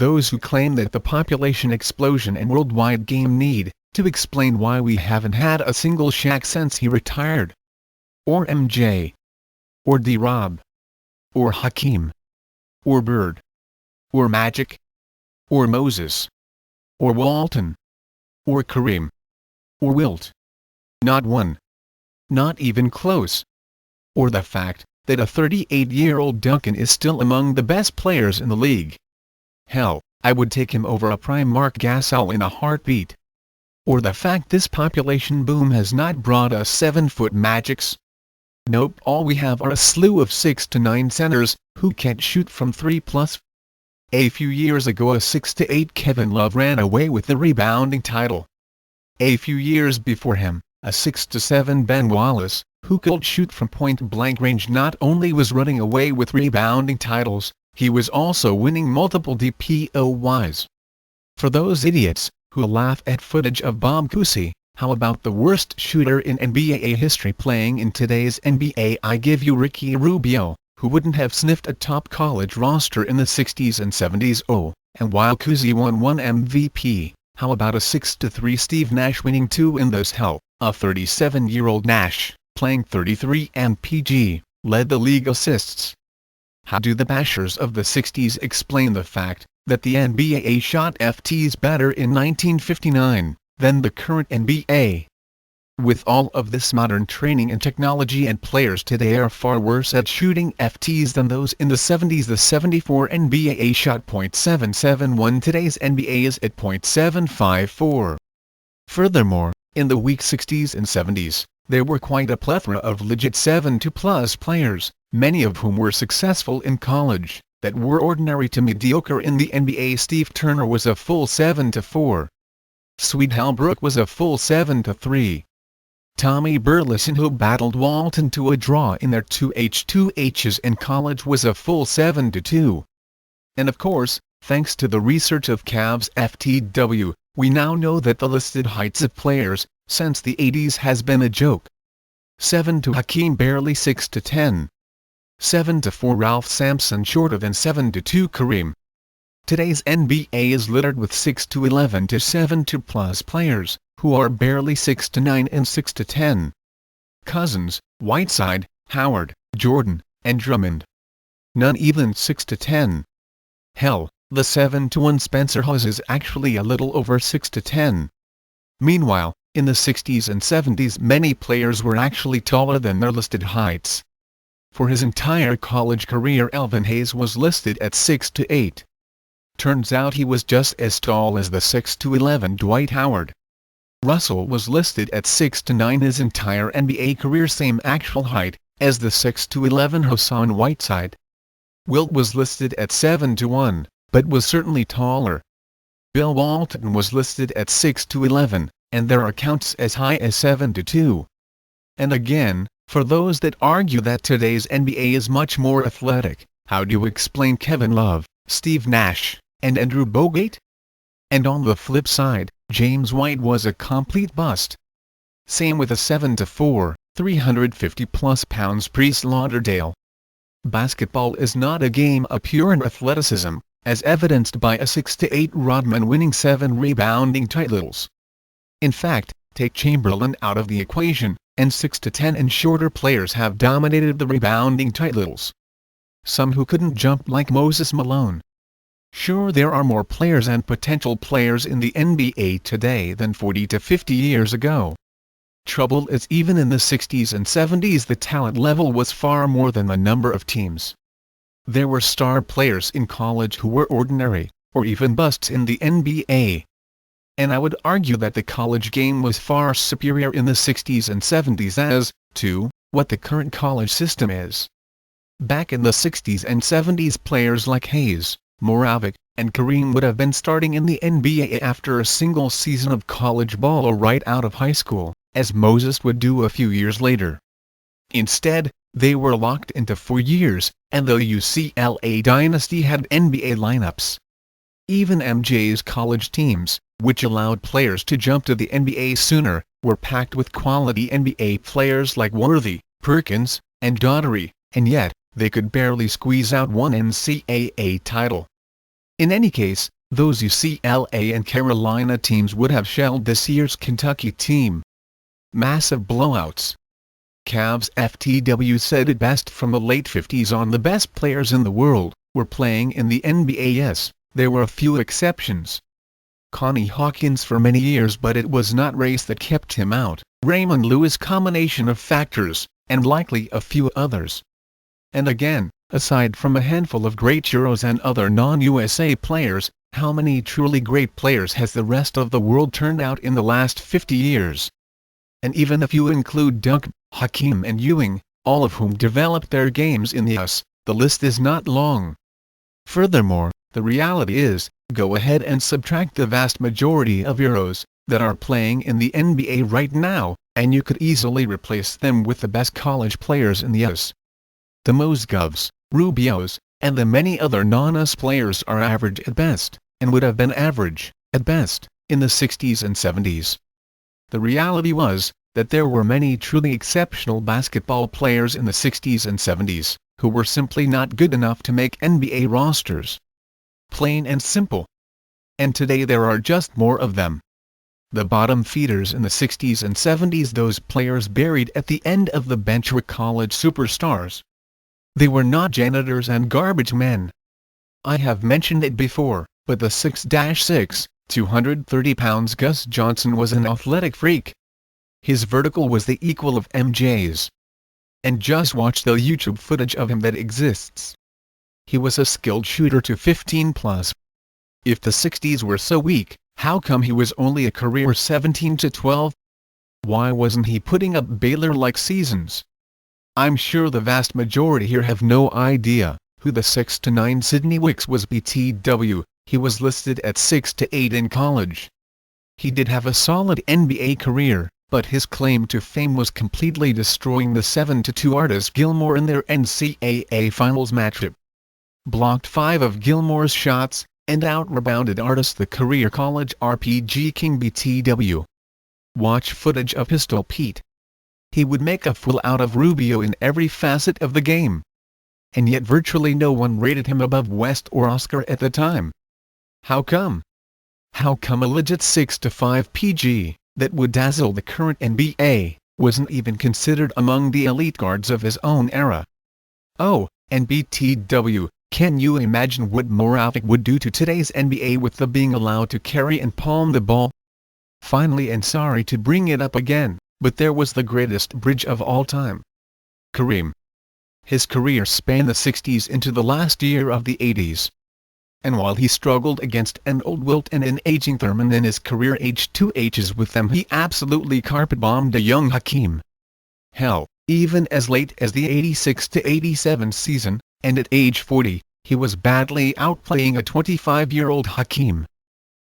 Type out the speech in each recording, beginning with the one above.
those who claim that the population explosion and worldwide game need to explain why we haven't had a single Shaq since he retired. Or MJ. Or D-Rob. Or Hakeem. Or Bird. Or Magic. Or Moses. Or Walton. Or Kareem. Or Wilt. Not one. Not even close. Or the fact that a 38-year-old Duncan is still among the best players in the league. Hell, I would take him over a prime Mark Gasol in a heartbeat. Or the fact this population boom has not brought us 7-foot Magics. Nope, all we have are a slew of 6 to 9 centers who can't shoot from 3+. A few years ago a 6 to 8 Kevin Love ran away with the rebounding title. A few years before him, a 6 to 7 Ben Wallace, who could shoot from point-blank range, not only was running away with rebounding titles, he was also winning multiple DPOYs. For those idiots who laugh at footage of Bob Cousy, how about the worst shooter in NBA history playing in today's NBA? I give you Ricky Rubio, who wouldn't have sniffed a top college roster in the 60s and 70s. Oh, and while Cousy won 1 MVP, how about a 6 to 3 Steve Nash winning 2 in those? Hell, a 37-year-old Nash, playing 33 mpg, led the league assists. How do the bashers of the 60s explain the fact that the NBA shot FTs better in 1959 than the current NBA? With all of this modern training and technology, and players today are far worse at shooting FTs than those in the 70s. The 74 NBA shot .771, today's NBA is at .754. Furthermore, in the weak 60s and 70s, there were quite a plethora of legit 7-2+ players, many of whom were successful in college, that were ordinary to mediocre in the NBA. Steve Turner was a full 7-4. Sweet Hal Brook was a full 7-3. Tommy Burleson, who battled Walton to a draw in their 2H2Hs in college, was a full 7-2. And of course, thanks to the research of Cavs FTW, we now know that the listed heights of players since the 80s has been a joke. 7 to Hakeem, barely 6 to 10. 7 to 4 Ralph Sampson, shorter than 7 to 2 Kareem. Today's NBA is littered with 6 to 11 to 7-2+ players, who are barely 6 to 9 and 6 to 10. Cousins, Whiteside, Howard, Jordan, and Drummond. None even 6 to 10. Hell, the 7 to 1 Spencer Hawes is actually a little over 6 to 10. Meanwhile, in the 60s and 70s many players were actually taller than their listed heights. For his entire college career Elvin Hayes was listed at 6 to 8. Turns out he was just as tall as the 6 to 11 Dwight Howard. Russell was listed at 6 to 9 his entire NBA career, same actual height as the 6 to 11 Hassan Whiteside. Wilt was listed at 7 to 1, but was certainly taller. Bill Walton was listed at 6 to 11, and there are counts as high as 7 to 2. And again, for those that argue that today's NBA is much more athletic, how do you explain Kevin Love, Steve Nash, and Andrew Bogut? And on the flip side, James White was a complete bust. Same with a 7 to 4, 350+ pounds Priest Lauderdale. Basketball is not a game of pure athleticism, as evidenced by a 6 to 8 Rodman winning 7 rebounding titles. In fact, take Chamberlain out of the equation, and 6 to 10 and shorter players have dominated the rebounding titles. Some who couldn't jump like Moses Malone. Sure, there are more players and potential players in the NBA today than 40 to 50 years ago. Trouble is, even in the 60s and 70s the talent level was far more than the number of teams. There were star players in college who were ordinary, or even busts in the NBA. And I would argue that the college game was far superior in the 60s and 70s as to what the current college system is. Back in the 60s and 70s players like Hayes, Moravec, and Kareem would have been starting in the NBA after a single season of college ball or right out of high school, as Moses would do a few years later. Instead, they were locked into 4 years, and the UCLA dynasty had NBA lineups. Even MJ's college teams, which allowed players to jump to the NBA sooner, were packed with quality NBA players like Worthy, Perkins, and Daughtery, and yet, they could barely squeeze out one NCAA title. In any case, those UCLA and Carolina teams would have shelled this year's Kentucky team. Massive blowouts. Cavs FTW said it best from the late 50s on: the best players in the world were playing in the NBA. Yes, there were a few exceptions. Connie Hawkins for many years, but it was not race that kept him out. Raymond Lewis, combination of factors, and likely a few others. And again, aside from a handful of great Euros and other non-USA players, how many truly great players has the rest of the world turned out in the last 50 years? And even if you include Duncan, Hakeem and Ewing, all of whom developed their games in the US, the list is not long. Furthermore, the reality is, go ahead and subtract the vast majority of Euros that are playing in the NBA right now, and you could easily replace them with the best college players in the US. The Mozgovs, Rubios, and the many other non-US players are average at best, and would have been average, at best, in the 60s and 70s. The reality was that there were many truly exceptional basketball players in the 60s and 70s, who were simply not good enough to make NBA rosters. Plain and simple. And today there are just more of them. The bottom feeders in the 60s and 70s, those players buried at the end of the bench, were college superstars. They were not janitors and garbage men. I have mentioned it before, but the 6'6", 230 pounds Gus Johnson was an athletic freak. His vertical was the equal of MJ's. And just watch the YouTube footage of him that exists. He was a skilled shooter to 15 plus. If the 60s were so weak, how come he was only a career 17 to 12? Why wasn't he putting up Baylor-like seasons? I'm sure the vast majority here have no idea who the 6 to 9 Sidney Wicks was. BTW, he was listed at 6 to 8 in college. He did have a solid NBA career, but his claim to fame was completely destroying the 7 to 2 Artis Gilmore in their NCAA Finals matchup. Blocked 5 of Gilmore's shots, and out-rebounded Artis, the career college RPG king. BTW. Watch footage of Pistol Pete. He would make a fool out of Rubio in every facet of the game. And yet virtually no one rated him above West or Oscar at the time. How come? How come a legit 6 to 5 PG, that would dazzle the current NBA, wasn't even considered among the elite guards of his own era? Oh, and BTW, can you imagine what Moravec would do to today's NBA with the being allowed to carry and palm the ball? Finally, and sorry to bring it up again, but there was the greatest bridge of all time. Kareem. His career spanned the 60s into the last year of the 80s. And while he struggled against an old Wilt and an aging Thurman in his career age 2 H's with them, he absolutely carpet-bombed a young Hakeem. Hell, even as late as the 86 to 87 season, and at age 40, he was badly outplaying a 25-year-old Hakeem.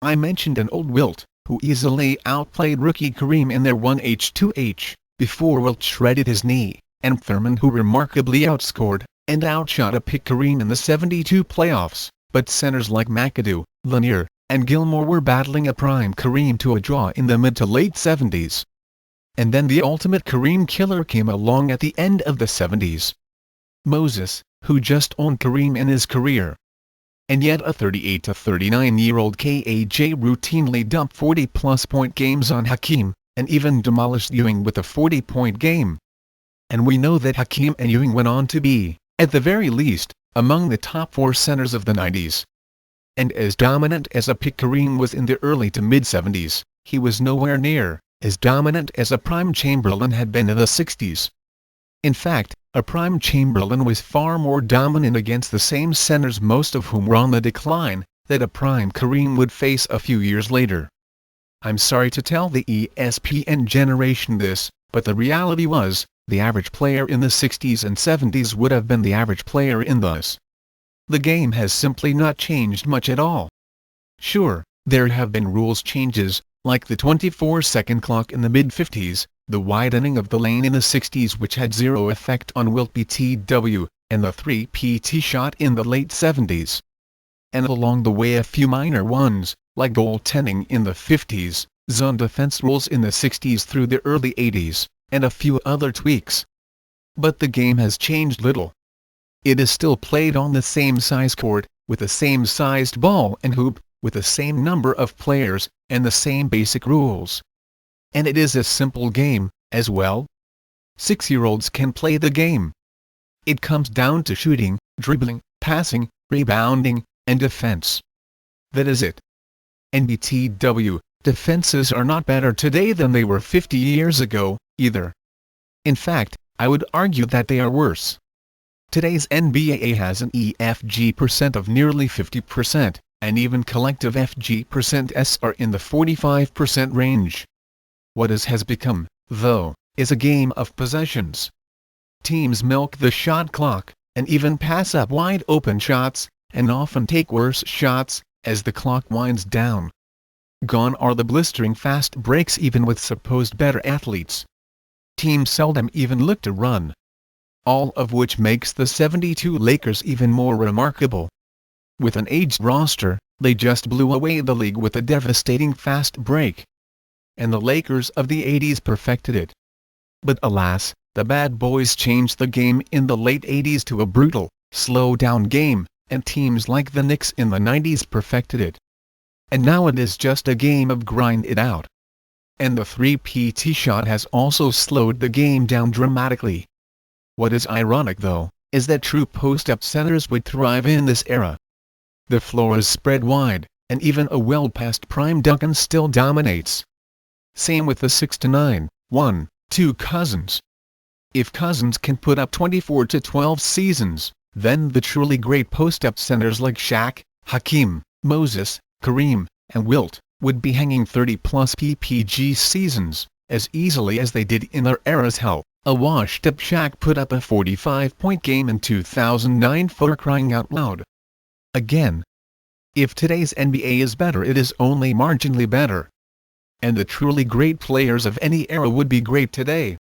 I mentioned an old Wilt, who easily outplayed rookie Kareem in their 1H2H, before Wilt shredded his knee, and Thurman, who remarkably outscored and outshot a pick Kareem in the 72 playoffs, but centers like McAdoo, Lanier, and Gilmore were battling a prime Kareem to a draw in the mid to late 70s. And then the ultimate Kareem killer came along at the end of the 70s. Moses, who just owned Kareem in his career. And yet a 38 to 39-year-old KAJ routinely dumped 40-plus point games on Hakeem, and even demolished Ewing with a 40-point game. And we know that Hakeem and Ewing went on to be, at the very least, among the top 4 centers of the 90s. And as dominant as a pick Kareem was in the early to mid-70s, he was nowhere near as dominant as a prime Chamberlain had been in the 60s. In fact, a prime Chamberlain was far more dominant against the same centers, most of whom were on the decline, that a prime Kareem would face a few years later. I'm sorry to tell the ESPN generation this, but the reality was, the average player in the 60s and 70s would have been the average player in those. The game has simply not changed much at all. Sure, there have been rules changes, like the 24-second clock in the mid-50s, the widening of the lane in the 60s which had zero effect on Wilt BTW, and the 3PT shot in the late 70s. And along the way a few minor ones, like goaltending in the 50s, zone defense rules in the 60s through the early 80s, and a few other tweaks. But the game has changed little. It is still played on the same size court, with the same sized ball and hoop, with the same number of players, and the same basic rules. And it is a simple game, as well. 6-year-olds can play the game. It comes down to shooting, dribbling, passing, rebounding, and defense. That is it. NBTW, defenses are not better today than they were 50 years ago, either. In fact, I would argue that they are worse. Today's NBA has an EFG percent of nearly 50%, and even collective FG percents are in the 45% range. What has become, though, is a game of possessions. Teams milk the shot clock, and even pass up wide-open shots, and often take worse shots, as the clock winds down. Gone are the blistering fast breaks even with supposed better athletes. Teams seldom even look to run. All of which makes the 72 Lakers even more remarkable. With an aged roster, they just blew away the league with a devastating fast break. And the Lakers of the 80s perfected it. But alas, the bad boys changed the game in the late 80s to a brutal, slow-down game, and teams like the Knicks in the 90s perfected it. And now it is just a game of grind it out. And the 3-PT shot has also slowed the game down dramatically. What is ironic though, is that true post-up centers would thrive in this era. The floor is spread wide, and even a well-past prime Duncan still dominates. Same with the 6-9, 1-2 Cousins. If Cousins can put up 24 to 12 seasons, then the truly great post-up centers like Shaq, Hakeem, Moses, Kareem, and Wilt would be hanging 30-plus PPG seasons, as easily as they did in their eras. Hell, a washed-up Shaq put up a 45-point game in 2009 for crying out loud. Again, if today's NBA is better, it is only marginally better. And the truly great players of any era would be great today.